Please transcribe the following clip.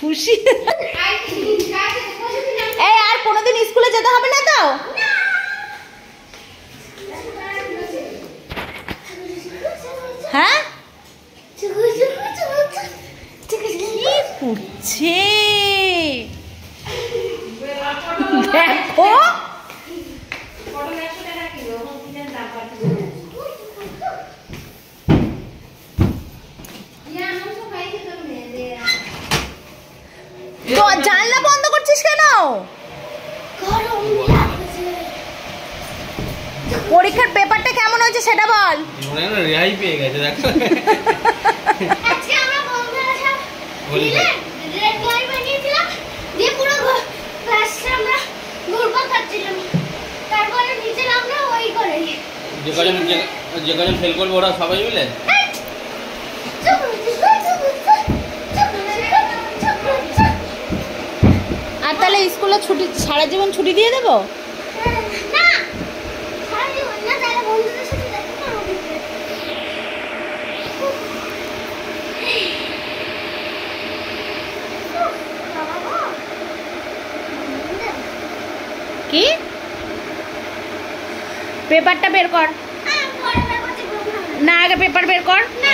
খুশি। এই আর কোনোদিন স্কুলে যেতে হবে না তো? হ্যাঁ কি করছে দেখো। তো জানলা বন্ধ করছিস কেন? পরীক্ষার পেপারটা কেমন হয়েছে সেটা বল। রেহাই পেয়ে গেছে দেখো। আজকে আমরা বন্ধুরা সব মিলে রেড লাইট বানিয়েছিলাম, দিয়ে পুরো ক্লাসটা আমরা ঘুরপাক খাচ্ছিলাম। তারপরে নিচে নামলাম ওই করে। যে কজন ফেল করবে ওরা সবাই মিলে। আর তাহলে স্কুলে ছুটি সারা জীবন ছুটি দিয়ে দেবো? না সারা জীবন না, তাহলে বন্ধুদের সাথে দেখা করব। কি পেপারটা বের কর না, আগে পেপার বের কর। না